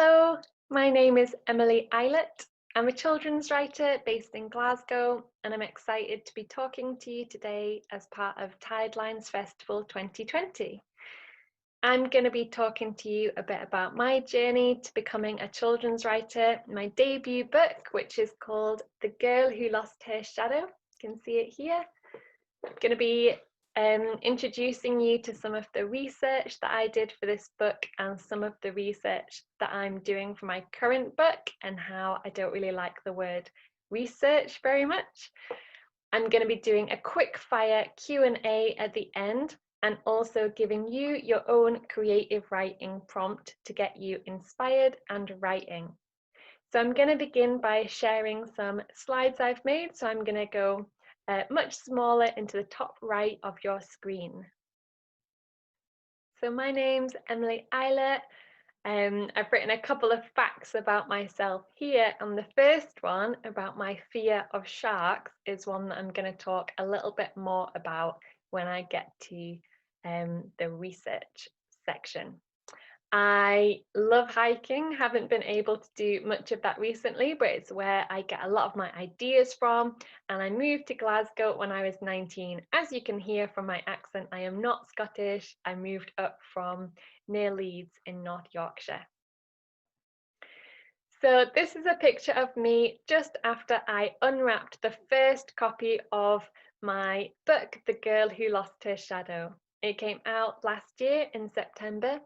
Hello, my name is Emily Ilett. I'm a children's writer based in Glasgow, and I'm excited to be talking to you today as part of Tidelines Festival 2020. I'm going to be talking to you a bit about my journey to becoming a children's writer, my debut book, which is called The Girl Who Lost Her Shadow. You can see it here. I'm going to be introducing you to some of the research that I did for this book and some of the research that I'm doing for my current book and how I don't really like the word research very much. I'm going to be doing a quick fire Q&A at the end and also giving you your own creative writing prompt to get you inspired and writing. So I'm going to begin by sharing some slides I've made. So I'm going to go much smaller into the top right of your screen. So my name's Emily Ilett. I've written a couple of facts about myself here, and the first one about my fear of sharks is one that I'm going to talk a little bit more about when I get to the research section. I love hiking, haven't been able to do much of that recently, but it's where I get a lot of my ideas from. And I moved to Glasgow when I was 19. As you can hear from my accent, I am not Scottish. I moved up from near Leeds in North Yorkshire. So this is a picture of me just after I unwrapped the first copy of my book, The Girl Who Lost Her Shadow. It came out last year in September.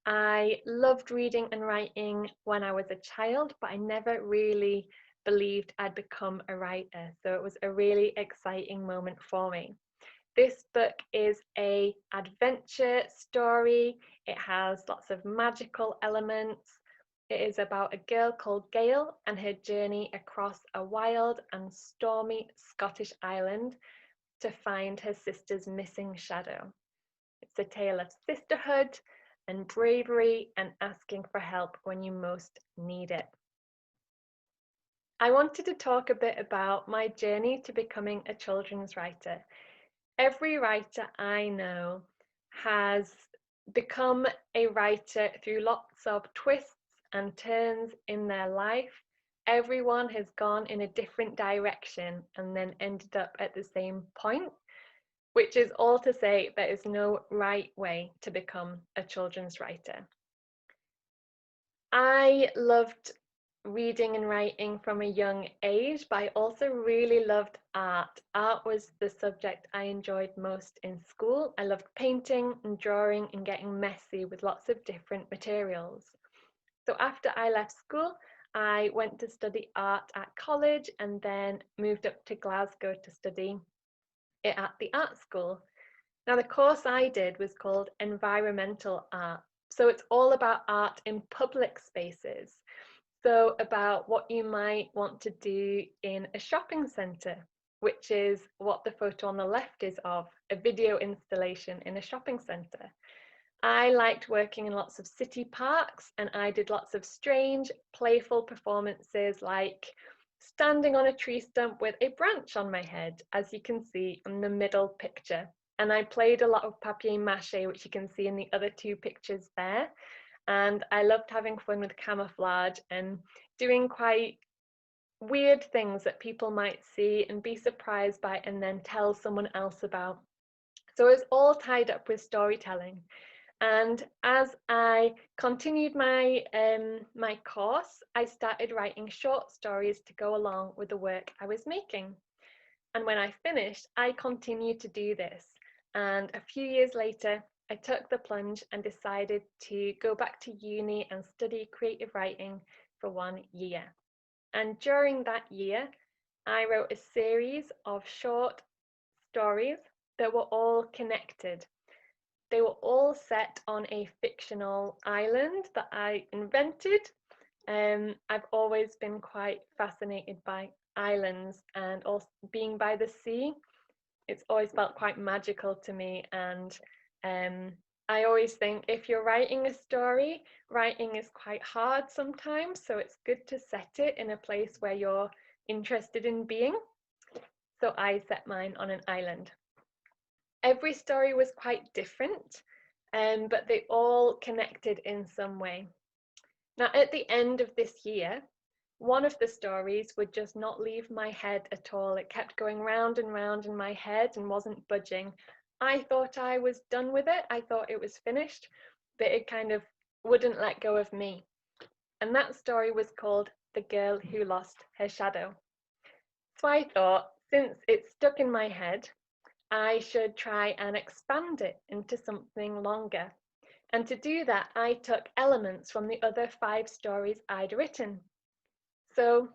I loved reading and writing when I was a child, but I never really believed I'd become a writer. So it was a really exciting moment for me. This book is an adventure story. It has lots of magical elements. It is about a girl called Gail and her journey across a wild and stormy Scottish island to find her sister's missing shadow. It's a tale of sisterhood and bravery and asking for help when you most need it. I wanted to talk a bit about my journey to becoming a children's writer. Every writer I know has become a writer through lots of twists and turns in their life. Everyone has gone in a different direction and then ended up at the same point, which is all to say there is no right way to become a children's writer. I loved reading and writing from a young age, but I also really loved art. Art was the subject I enjoyed most in school. I loved painting and drawing and getting messy with lots of different materials. So after I left school, I went to study art at college and then moved up to Glasgow to study it at the art school. Now, the course I did was called Environmental Art. So it's all about art in public spaces. So about what you might want to do in a shopping centre, which is what the photo on the left is of, a video installation in a shopping centre. I liked working in lots of city parks, and I did lots of strange, playful performances like standing on a tree stump with a branch on my head, as you can see in the middle picture. And I played a lot of papier-mâché, which you can see in the other two pictures there. And I loved having fun with camouflage and doing quite weird things that people might see and be surprised by and then tell someone else about. So it's all tied up with storytelling. And as I continued my my course, I started writing short stories to go along with the work I was making. And when I finished, I continued to do this. And a few years later, I took the plunge and decided to go back to uni and study creative writing for 1 year. And during that year, I wrote a series of short stories that were all connected. They were all set on a fictional island that I invented. I've always been quite fascinated by islands and also being by the sea. It's always felt quite magical to me, and I always think if you're writing a story, writing is quite hard sometimes, so it's good to set it in a place where you're interested in being. So I set mine on an island. Every story was quite different, but they all connected in some way. Now, at the end of this year, one of the stories would just not leave my head at all. It kept going round and round in my head and wasn't budging. I thought I was done with it. I thought it was finished, but it kind of wouldn't let go of me. And that story was called The Girl Who Lost Her Shadow. So I thought, since it's stuck in my head, I should try and expand it into something longer. And to do that, I took elements from the other 5 stories I'd written. So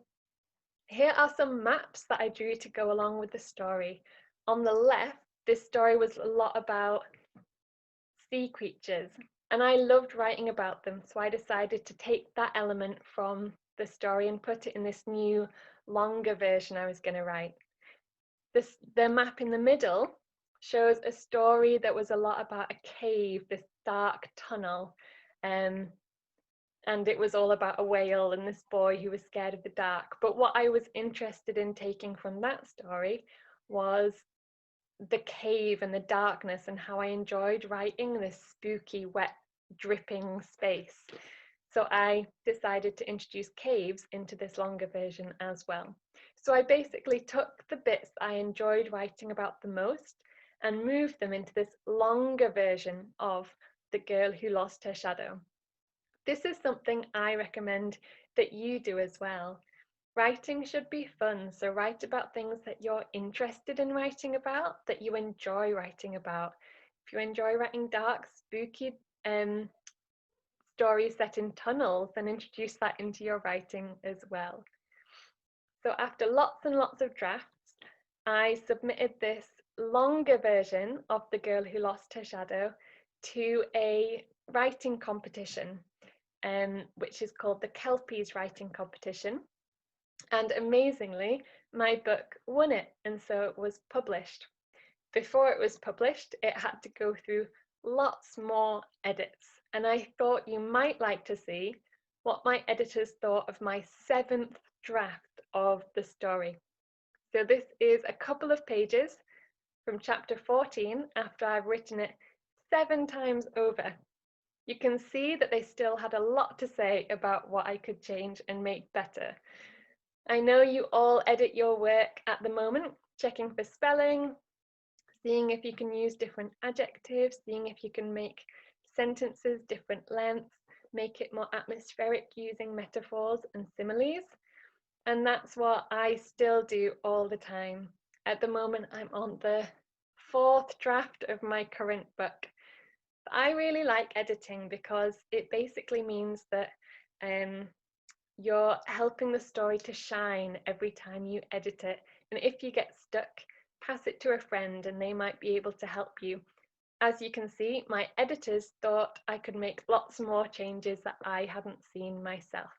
here are some maps that I drew to go along with the story. On the left, this story was a lot about sea creatures, and I loved writing about them, so I decided to take that element from the story and put it in this new, longer version I was going to write. The map in the middle shows a story that was a lot about a cave, this dark tunnel, and it was all about a whale and this boy who was scared of the dark. But what I was interested in taking from that story was the cave and the darkness, and how I enjoyed writing this spooky, wet, dripping space. So I decided to introduce caves into this longer version as well. So I basically took the bits I enjoyed writing about the most and moved them into this longer version of The Girl Who Lost Her Shadow. This is something I recommend that you do as well. Writing should be fun, so write about things that you're interested in writing about, that you enjoy writing about. If you enjoy writing dark, spooky stories set in tunnels, then introduce that into your writing as well. So after lots and lots of drafts, I submitted this longer version of The Girl Who Lost Her Shadow to a writing competition, which is called the Kelpies Writing Competition. And amazingly, my book won it, and so it was published. Before it was published, it had to go through lots more edits, and I thought you might like to see what my editors thought of my 7th draft of the story. So this is a couple of pages from chapter 14 after I've written it 7 times over. You can see that they still had a lot to say about what I could change and make better. I know you all edit your work at the moment, checking for spelling, seeing if you can use different adjectives, seeing if you can make sentences different lengths, make it more atmospheric using metaphors and similes. And that's what I still do all the time. At the moment, I'm on the 4th draft of my current book. I really like editing because it basically means that you're helping the story to shine every time you edit it. And if you get stuck, pass it to a friend and they might be able to help you. As you can see, my editors thought I could make lots more changes that I hadn't seen myself.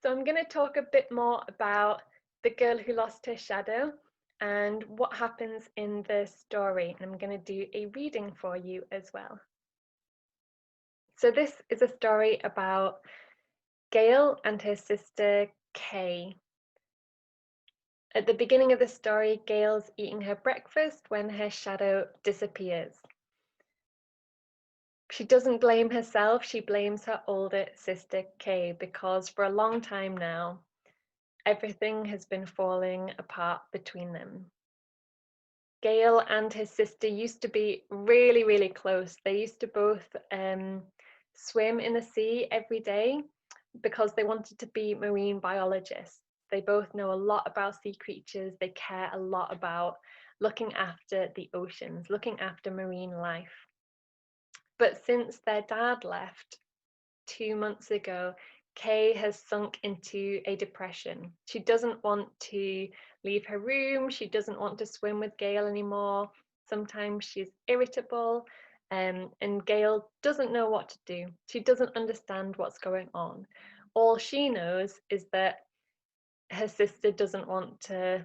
So I'm going to talk a bit more about the girl who lost her shadow and what happens in the story. And I'm going to do a reading for you as well. So this is a story about Gail and her sister Kaye. At the beginning of the story, Gail's eating her breakfast when her shadow disappears. She doesn't blame herself, she blames her older sister Kaye, because for a long time now, everything has been falling apart between them. Gail and his sister used to be really, really close. They used to both swim in the sea every day because they wanted to be marine biologists. They both know a lot about sea creatures. They care a lot about looking after the oceans, looking after marine life. But since their dad left 2 months ago, Kaye has sunk into a depression. She doesn't want to leave her room. She doesn't want to swim with Gail anymore. Sometimes she's irritable, and Gail doesn't know what to do. She doesn't understand what's going on. All she knows is that her sister doesn't want to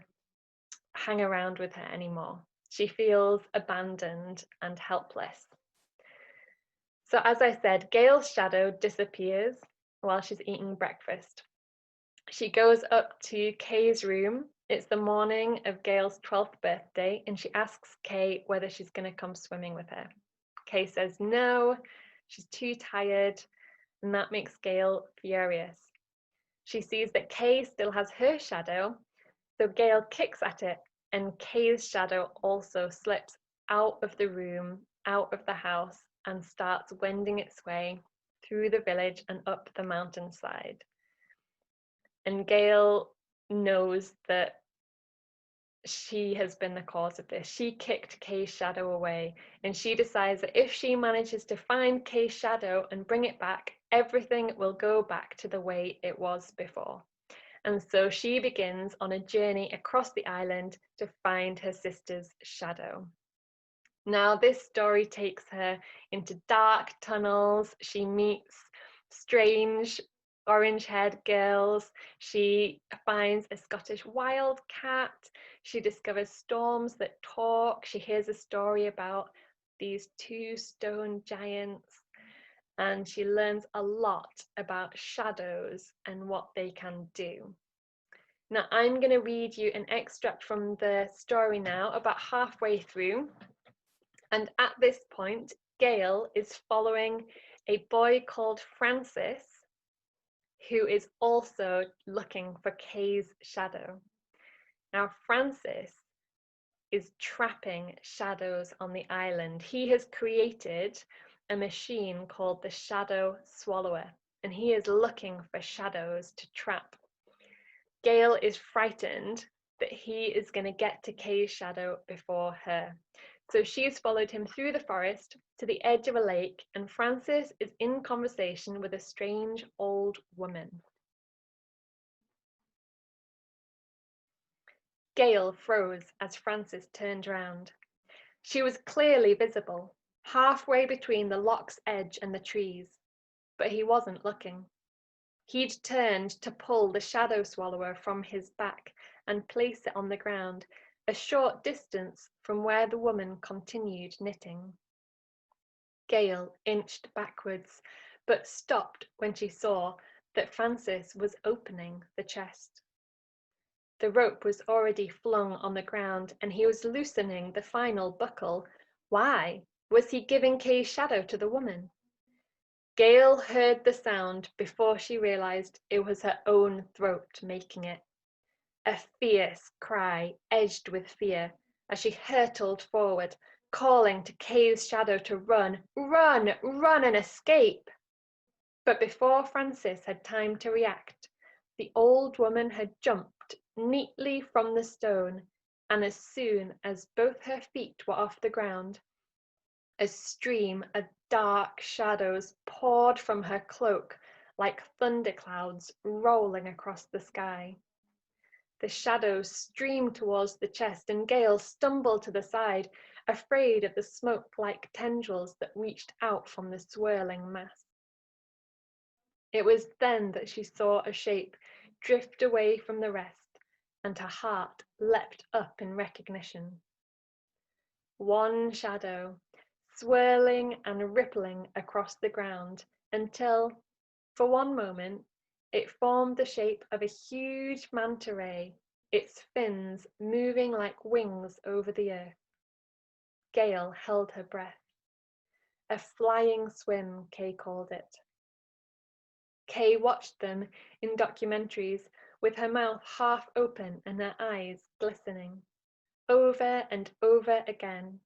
hang around with her anymore. She feels abandoned and helpless. So as I said, Gail's shadow disappears while she's eating breakfast. She goes up to Kaye's room. It's the morning of Gail's 12th birthday, and she asks Kaye whether she's going to come swimming with her. Kaye says no, she's too tired. and that makes Gail furious. She sees that Kaye still has her shadow, so Gail kicks at it, and Kaye's shadow also slips out of the room, out of the house, and starts wending its way through the village and up the mountainside. And Gail knows that she has been the cause of this. She kicked Kaye's shadow away, and she decides that if she manages to find Kaye's shadow and bring it back, everything will go back to the way it was before. And so she begins on a journey across the island to find her sister's shadow. Now, this story takes her into dark tunnels. She meets strange orange-haired girls. She finds a Scottish wildcat. She discovers storms that talk. She hears a story about these two stone giants. And she learns a lot about shadows and what they can do. Now, I'm going to read you an extract from the story now, about halfway through. And at this point, Gail is following a boy called Francis, who is also looking for Kaye's shadow. Now, Francis is trapping shadows on the island. He has created a machine called the Shadow Swallower, and he is looking for shadows to trap. Gail is frightened that he is going to get to Kaye's shadow before her. So she's followed him through the forest to the edge of a lake, and Francis is in conversation with a strange old woman. Gail froze as Francis turned round. She was clearly visible, halfway between the loch's edge and the trees, but he wasn't looking. He'd turned to pull the shadow swallower from his back and place it on the ground, a short distance from where the woman continued knitting. Gail inched backwards, but stopped when she saw that Francis was opening the chest. The rope was already flung on the ground, and he was loosening the final buckle. Why? Was he giving Kaye's shadow to the woman? Gail heard the sound before she realized it was her own throat making it. A fierce cry edged with fear as she hurtled forward, calling to Kaye's shadow to run, run, run and escape. But before Francis had time to react, the old woman had jumped neatly from the stone, and as soon as both her feet were off the ground, a stream of dark shadows poured from her cloak like thunderclouds rolling across the sky. The shadows streamed towards the chest, and Gail stumbled to the side, afraid of the smoke-like tendrils that reached out from the swirling mass. It was then that she saw a shape drift away from the rest, and her heart leapt up in recognition. One shadow, swirling and rippling across the ground until, for one moment, it formed the shape of a huge manta ray, its fins moving like wings over the earth. Gail held her breath. A flying swim, Kaye called it. Kaye watched them in documentaries with her mouth half open and her eyes glistening, over and over again.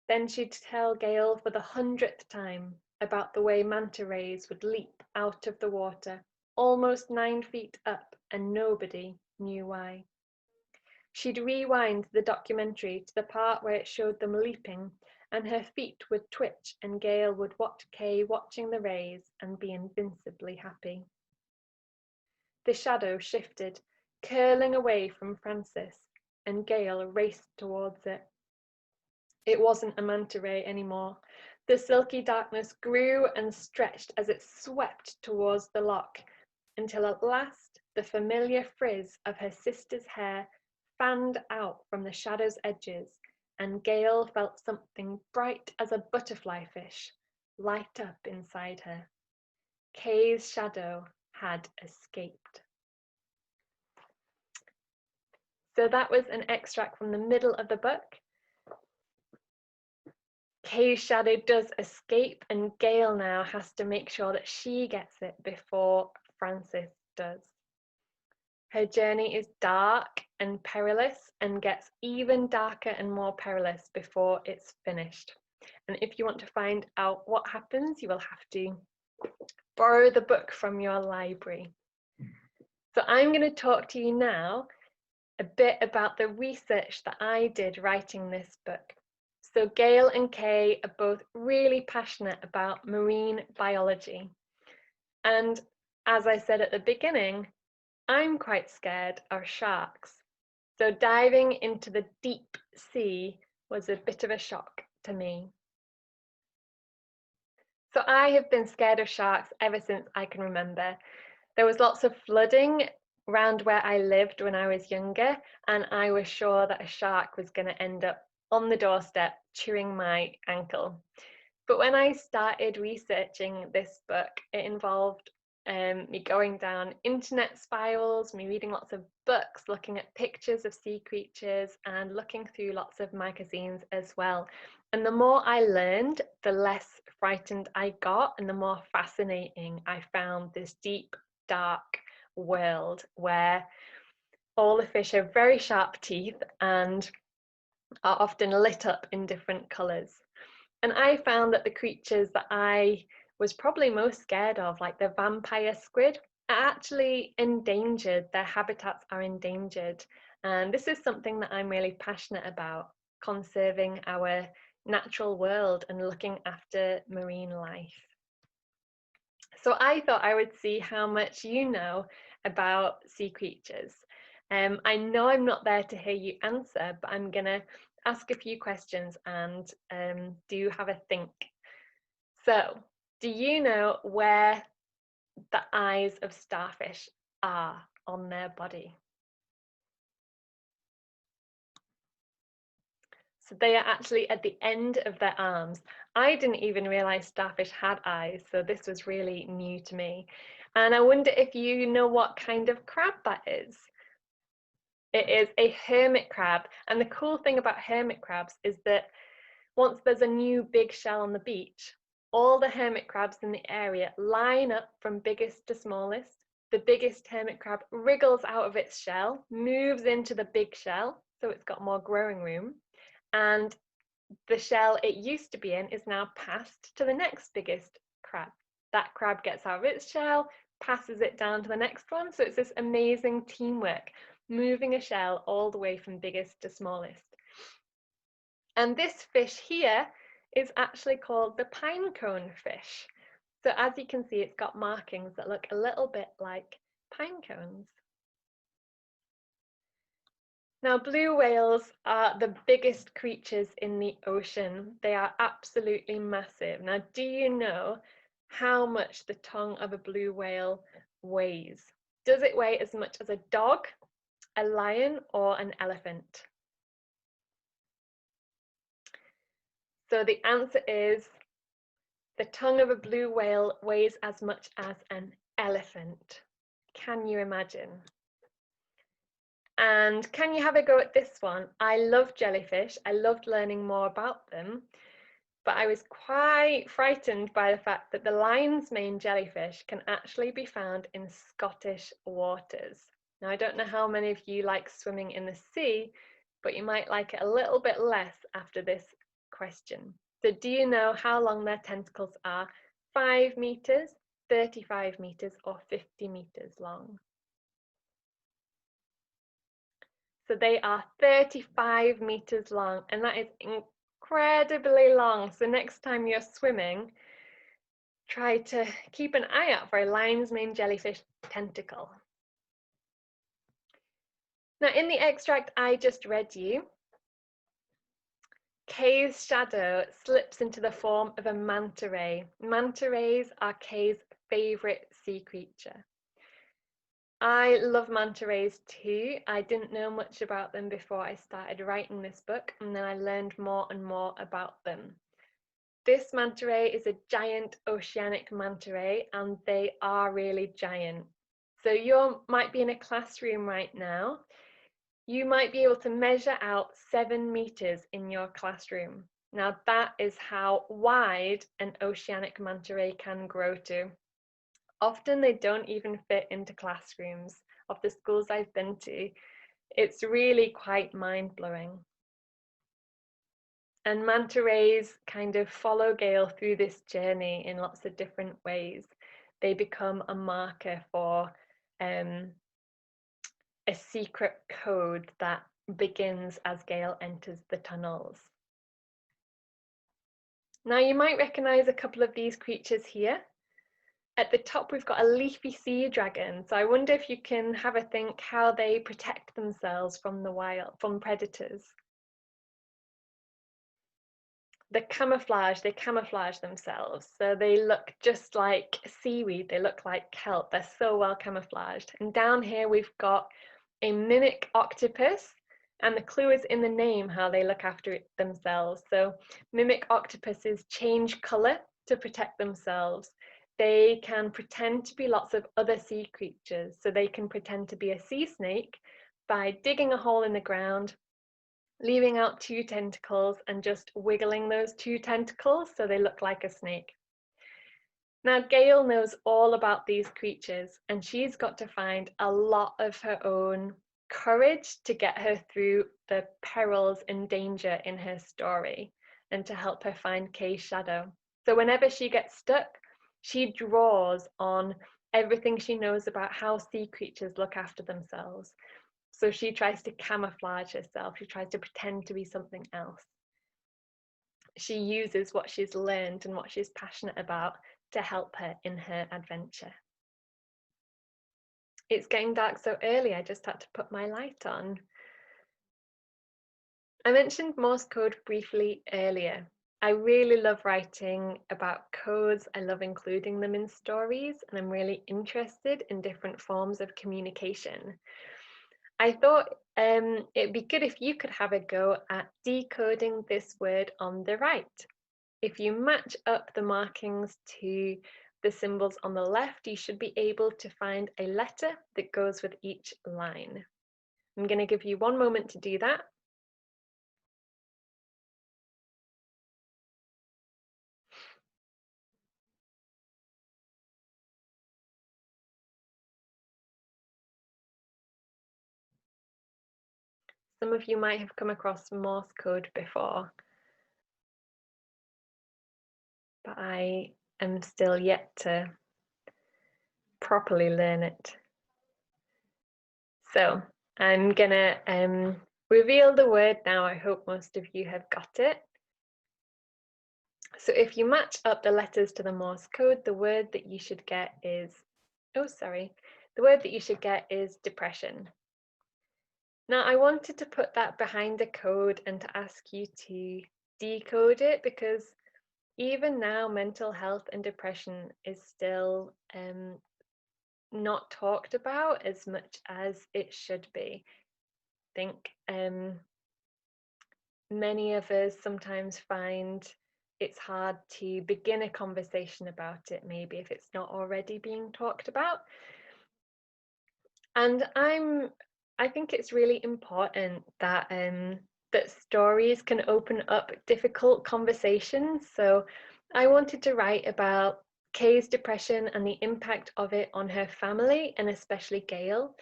Then she'd tell Gail for the 100th time about the way manta rays would leap out of the water, almost 9 feet up, and nobody knew why. She'd rewind the documentary to the part where it showed them leaping, and her feet would twitch, and Gail would watch Kaye watching the rays and be invincibly happy. The shadow shifted, curling away from Francis, and Gail raced towards it. It wasn't a manta ray anymore. The silky darkness grew and stretched as it swept towards the loch, until at last the familiar frizz of her sister's hair fanned out from the shadow's edges, and Gail felt something bright as a butterfly fish light up inside her. Kaye's shadow had escaped. So that was an extract from the middle of the book. Kaye's shadow does escape, and Gail now has to make sure that she gets it before Francis does. Her journey is dark and perilous and gets even darker and more perilous before it's finished. And if you want to find out what happens, you will have to borrow the book from your library. So I'm going to talk to you now a bit about the research that I did writing this book. So Gail and Kaye are both really passionate about marine biology. And as I said at the beginning, I'm quite scared of sharks. So diving into the deep sea was a bit of a shock to me. So I have been scared of sharks ever since I can remember. There was lots of flooding around where I lived when I was younger, and I was sure that a shark was going to end up on the doorstep chewing my ankle. But when I started researching this book, it involved me going down internet spirals, me reading lots of books, looking at pictures of sea creatures, and looking through lots of magazines as well. And the more I learned, the less frightened I got, and the more fascinating I found this deep, dark world where all the fish have very sharp teeth and are often lit up in different colours. And I found that the creatures that I was probably most scared of, like the vampire squid, are actually endangered. Their habitats are endangered. And this is something that I'm really passionate about, conserving our natural world and looking after marine life. So I thought I would see how much you know about sea creatures. I know I'm not there to hear you answer, but I'm going to ask a few questions and do have a think. So, do you know where the eyes of starfish are on their body? So they are actually at the end of their arms. I didn't even realize starfish had eyes, so this was really new to me. And I wonder if you know what kind of crab that is. It is a hermit crab. And the cool thing about hermit crabs is that once there's a new big shell on the beach, all the hermit crabs in the area line up from biggest to smallest. The biggest hermit crab wriggles out of its shell, moves into the big shell, so it's got more growing room. And the shell it used to be in is now passed to the next biggest crab. That crab gets out of its shell, passes it down to the next one. So it's this amazing teamwork, moving a shell all the way from biggest to smallest. And this fish here is actually called the pinecone fish. So as you can see, it's got markings that look a little bit like pine cones. Now, blue whales are the biggest creatures in the ocean. They are absolutely massive. Now, do you know how much the tongue of a blue whale weighs? Does it weigh as much as a dog, a lion, or an elephant? So the answer is the tongue of a blue whale weighs as much as an elephant. Can you imagine? And can you have a go at this one? I love jellyfish. I loved learning more about them, but I was quite frightened by the fact that the lion's mane jellyfish can actually be found in Scottish waters. Now, I don't know how many of you like swimming in the sea, but you might like it a little bit less after this question. So do you know how long their tentacles are? 5 meters, 35 meters, or 50 meters long? So they are 35 meters long, and that is incredibly long. So next time you're swimming, try to keep an eye out for a lion's mane jellyfish tentacle. Now, in the extract I just read you, Kaye's shadow slips into the form of a manta ray. Manta rays are Kaye's favourite sea creature. I love manta rays too. I didn't know much about them before I started writing this book, and then I learned more and more about them. This manta ray is a giant oceanic manta ray, and they are really giant. So you might be in a classroom right now. You might be able to measure out 7 meters in your classroom. Now that is how wide an oceanic manta ray can grow to. Often they don't even fit into classrooms of the schools I've been to. It's really quite mind-blowing. And manta rays kind of follow Gail through this journey in lots of different ways. They become a marker for a secret code that begins as Gail enters the tunnels. Now you might recognize a couple of these creatures here. At the top, we've got a leafy sea dragon. So I wonder if you can have a think how they protect themselves from the wild, from predators. They camouflage themselves. So they look just like seaweed. They look like kelp. They're so well camouflaged. And down here, we've got a mimic octopus. And the clue is in the name, how they look after it themselves. So mimic octopuses change color to protect themselves. They can pretend to be lots of other sea creatures. So they can pretend to be a sea snake by digging a hole in the ground, leaving out 2 tentacles and just wiggling those 2 tentacles so they look like a snake. Now, Gail knows all about these creatures, and she's got to find a lot of her own courage to get her through the perils and danger in her story and to help her find Kaye's shadow. So whenever she gets stuck, she draws on everything she knows about how sea creatures look after themselves. So she tries to camouflage herself. She tries to pretend to be something else. She uses what she's learned and what she's passionate about to help her in her adventure. It's getting dark so early, I just had to put my light on. I mentioned Morse code briefly earlier. I really love writing about codes. I love including them in stories, and I'm really interested in different forms of communication. I thought it'd be good if you could have a go at decoding this word on the right. If you match up the markings to the symbols on the left, you should be able to find a letter that goes with each line. I'm going to give you 1 moment to do that. Some of you might have come across Morse code before, but I am still yet to properly learn it. So I'm gonna reveal the word now. I hope most of you have got it. So if you match up the letters to the Morse code, the word that you should get is, the word that you should get is depression. Now I wanted to put that behind the code and to ask you to decode it, because even now mental health and depression is still not talked about as much as it should be. I think many of us sometimes find it's hard to begin a conversation about it, maybe if it's not already being talked about. And I think it's really important that that stories can open up difficult conversations. So I wanted to write about Kaye's depression and the impact of it on her family, and especially Gail,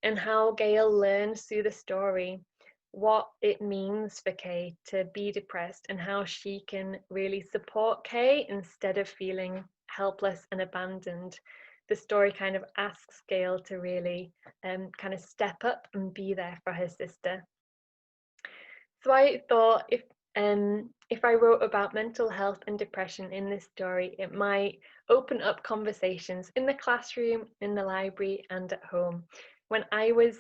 and how Gail learns through the story what it means for Kaye to be depressed and how she can really support Kaye instead of feeling helpless and abandoned. The story kind of asks Gail to really kind of step up and be there for her sister. So I thought if I wrote about mental health and depression in this story, it might open up conversations in the classroom, in the library, and at home. When I was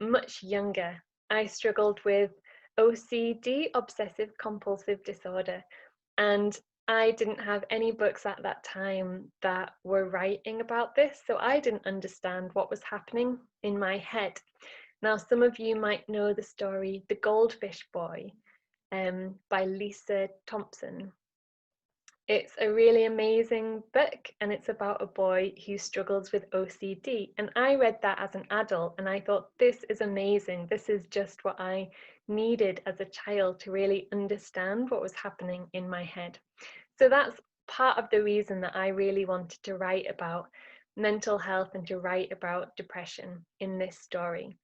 much younger, I struggled with OCD, obsessive compulsive disorder, and I didn't have any books at that time that were writing about this, so I didn't understand what was happening in my head. Now, some of you might know the story The Goldfish Boy by Lisa Thompson. It's a really amazing book, and it's about a boy who struggles with OCD. And I read that as an adult, and I thought, this is amazing. This is just what I needed as a child to really understand what was happening in my head. So that's part of the reason that I really wanted to write about mental health and to write about depression in this story.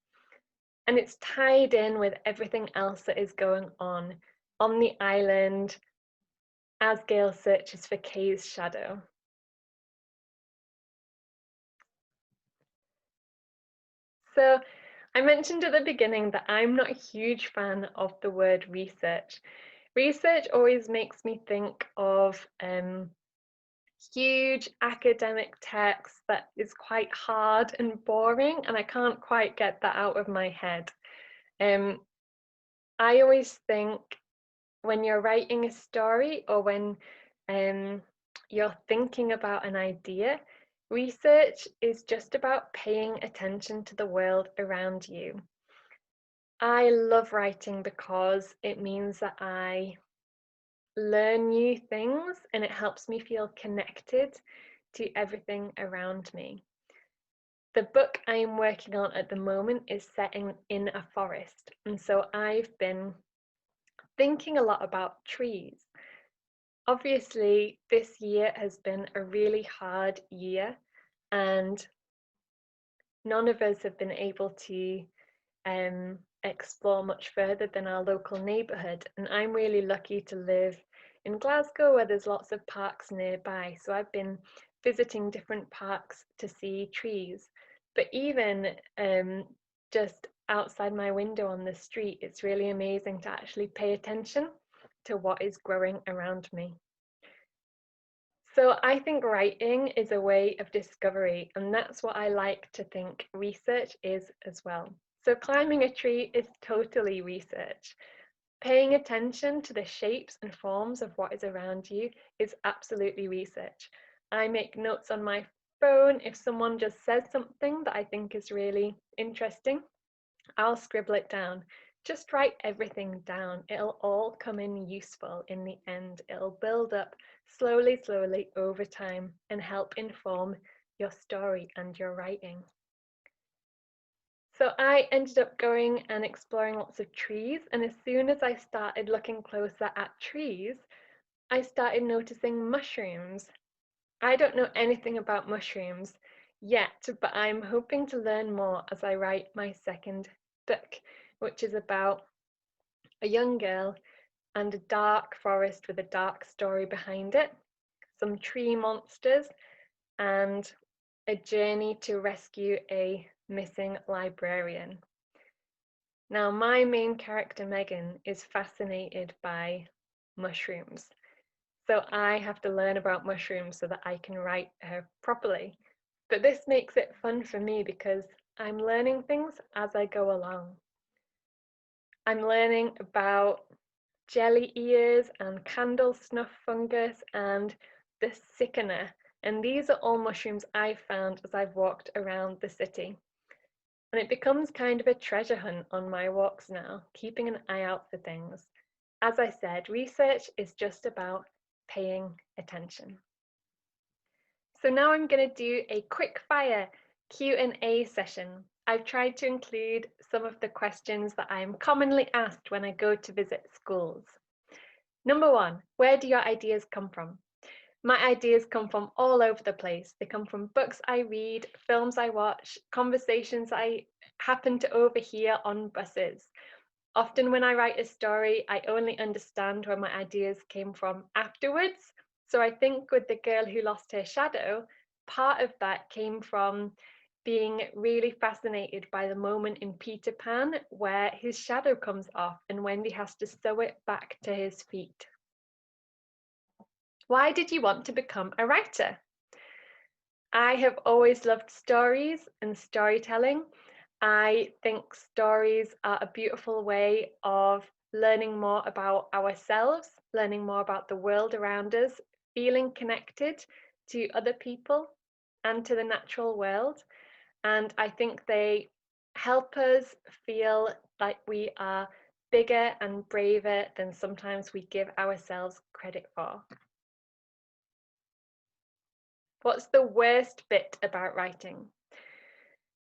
And it's tied in with everything else that is going on the island as Gail searches for Kaye's shadow. So I mentioned at the beginning that I'm not a huge fan of the word research. Research always makes me think of huge academic text that is quite hard and boring, and I can't quite get that out of my head. I always think when you're writing a story or when you're thinking about an idea, research is just about paying attention to the world around you. I love writing because it means that I learn new things and it helps me feel connected to everything around me. The book I'm working on at the moment is set in a forest, and so I've been thinking a lot about trees. Obviously, this year has been a really hard year, and none of us have been able to explore much further than our local neighbourhood. And I'm really lucky to live in Glasgow, where there's lots of parks nearby. So I've been visiting different parks to see trees. But even just outside my window on the street, it's really amazing to actually pay attention to what is growing around me. So I think writing is a way of discovery, and that's what I like to think research is as well. So climbing a tree is totally research. Paying attention to the shapes and forms of what is around you is absolutely research. I make notes on my phone. If someone just says something that I think is really interesting, I'll scribble it down. Just write everything down. It'll all come in useful in the end. It'll build up slowly, slowly over time and help inform your story and your writing. So I ended up going and exploring lots of trees, and as soon as I started looking closer at trees, I started noticing mushrooms. I don't know anything about mushrooms yet, but I'm hoping to learn more as I write my second book, which is about a young girl and a dark forest with a dark story behind it, some tree monsters, and a journey to rescue a missing librarian. Now, my main character, Megan, is fascinated by mushrooms. So I have to learn about mushrooms so that I can write her properly. But this makes it fun for me because I'm learning things as I go along. I'm learning about jelly ears and candle snuff fungus and the sickener. And these are all mushrooms I've found as I've walked around the city. And it becomes kind of a treasure hunt on my walks now, keeping an eye out for things. As I said, research is just about paying attention. So now I'm going to do a quick fire Q&A session. I've tried to include some of the questions that I'm commonly asked when I go to visit schools. Number one, where do your ideas come from? My ideas come from all over the place. They come from books I read, films I watch, conversations I happen to overhear on buses. Often when I write a story, I only understand where my ideas came from afterwards. So I think with The Girl Who Lost Her Shadow, part of that came from being really fascinated by the moment in Peter Pan where his shadow comes off and Wendy has to sew it back to his feet. Why did you want to become a writer? I have always loved stories and storytelling. I think stories are a beautiful way of learning more about ourselves, learning more about the world around us, feeling connected to other people and to the natural world. And I think they help us feel like we are bigger and braver than sometimes we give ourselves credit for. What's the worst bit about writing?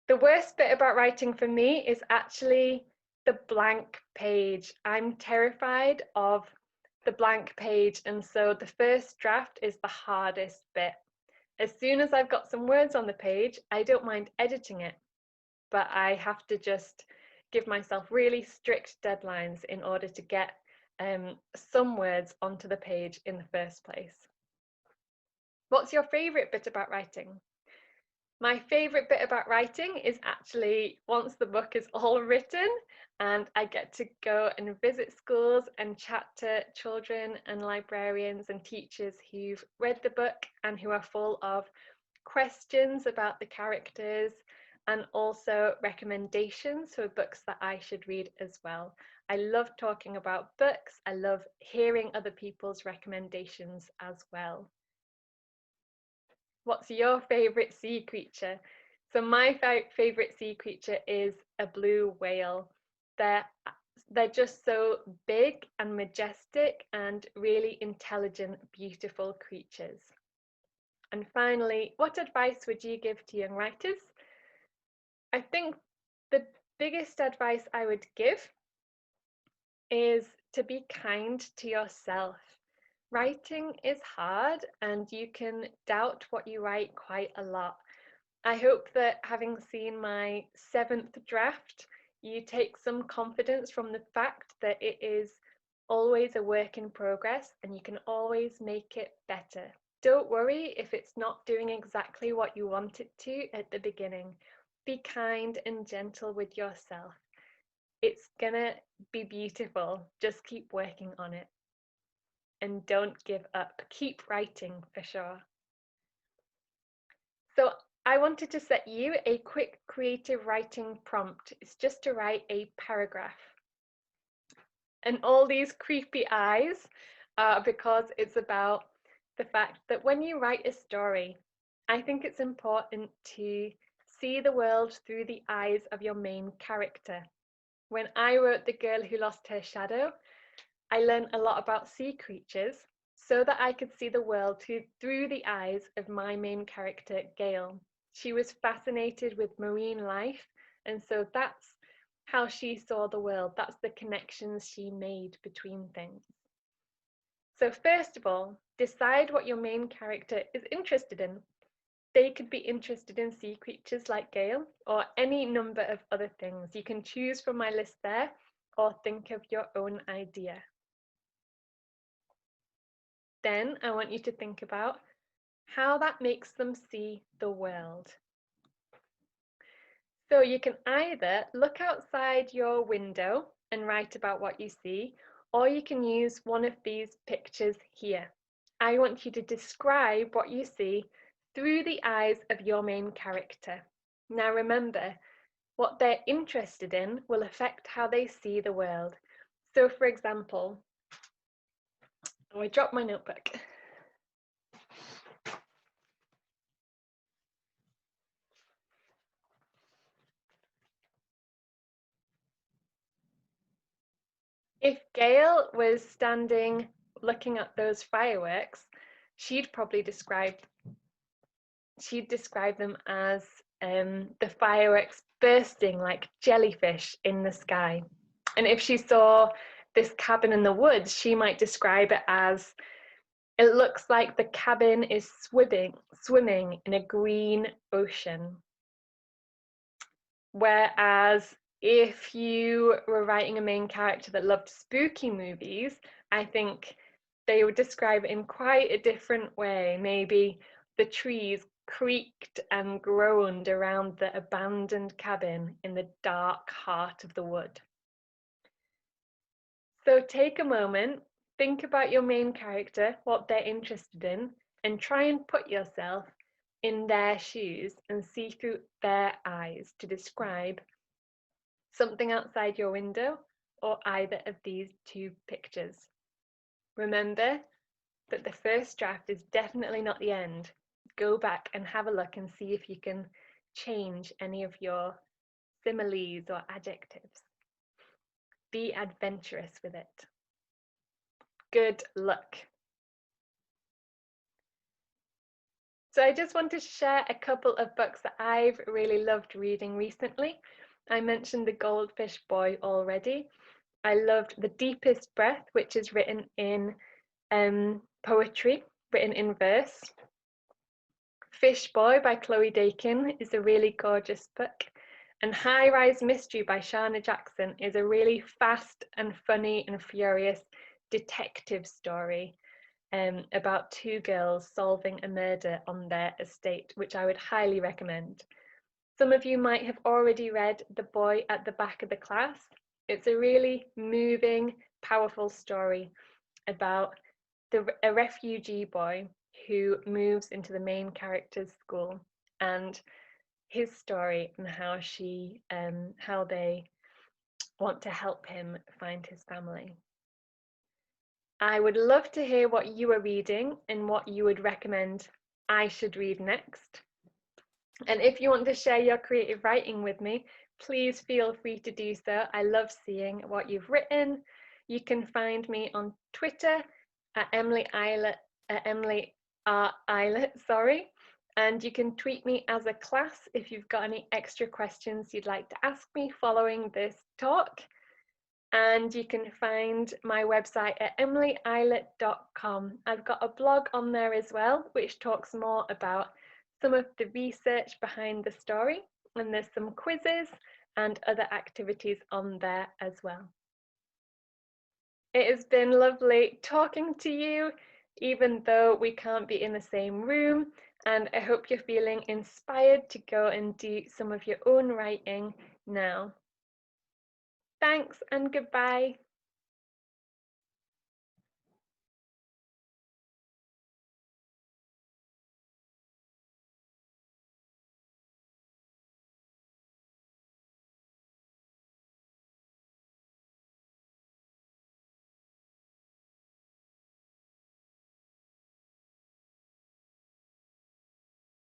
The worst bit about writing for me is actually the blank page. I'm terrified of the blank page, and so the first draft is the hardest bit. As soon as I've got some words on the page, I don't mind editing it, but I have to just give myself really strict deadlines in order to get some words onto the page in the first place. What's your favourite bit about writing? My favourite bit about writing is actually once the book is all written and I get to go and visit schools and chat to children and librarians and teachers who've read the book and who are full of questions about the characters and also recommendations for books that I should read as well. I love talking about books. I love hearing other people's recommendations as well. What's your favourite sea creature? So my favourite sea creature is a blue whale. They're just so big and majestic and really intelligent, beautiful creatures. And finally, what advice would you give to young writers? I think the biggest advice I would give is to be kind to yourself. Writing is hard and you can doubt what you write quite a lot. I hope that having seen my 7th draft, you take some confidence from the fact that it is always a work in progress and you can always make it better. Don't worry if it's not doing exactly what you want it to at the beginning. Be kind and gentle with yourself. It's gonna be beautiful. Just keep working on it. And don't give up. Keep writing for sure. So I wanted to set you a quick creative writing prompt. It's just to write a paragraph. And all these creepy eyes are because it's about the fact that when you write a story, I think it's important to see the world through the eyes of your main character. When I wrote The Girl Who Lost Her Shadow, I learned a lot about sea creatures so that I could see the world through the eyes of my main character, Gail. She was fascinated with marine life, and so that's how she saw the world. That's the connections she made between things. So first of all, decide what your main character is interested in. They could be interested in sea creatures like Gail or any number of other things. You can choose from my list there or think of your own idea. Then I want you to think about how that makes them see the world. So you can either look outside your window and write about what you see, or you can use one of these pictures here. I want you to describe what you see through the eyes of your main character. Now remember, what they're interested in will affect how they see the world. So for example, I dropped my notebook. If Gail was standing looking at those fireworks, she'd probably describe them as the fireworks bursting like jellyfish in the sky. And if she saw this cabin in the woods, she might describe it as it looks like the cabin is swimming in a green ocean. Whereas if you were writing a main character that loved spooky movies, I think they would describe it in quite a different way. Maybe the trees creaked and groaned around the abandoned cabin in the dark heart of the wood. So take a moment, think about your main character, what they're interested in, and try and put yourself in their shoes and see through their eyes to describe something outside your window or either of these two pictures. Remember that the first draft is definitely not the end. Go back and have a look and see if you can change any of your similes or adjectives. Be adventurous with it. Good luck. So I just want to share a couple of books that I've really loved reading recently. I mentioned The Goldfish Boy already. I loved The Deepest Breath, which is written in poetry, written in verse. Fish Boy by Chloe Dakin is a really gorgeous book. And High Rise Mystery by Shana Jackson is a really fast and funny and furious detective story about two girls solving a murder on their estate, which I would highly recommend. Some of you might have already read The Boy at the Back of the Class. It's a really moving, powerful story about a refugee boy who moves into the main character's school and his story and how they want to help him find his family. I would love to hear what you are reading and what you would recommend I should read next. And if you want to share your creative writing with me, please feel free to do so. I love seeing what you've written. You can find me on Twitter at Emily Ilett, Emily R. Ilett, sorry. And you can tweet me as a class if you've got any extra questions you'd like to ask me following this talk. And you can find my website at emilyilett.com. I've got a blog on there as well, which talks more about some of the research behind the story, and there's some quizzes and other activities on there as well. It has been lovely talking to you, even though we can't be in the same room, and I hope you're feeling inspired to go and do some of your own writing now. Thanks and goodbye.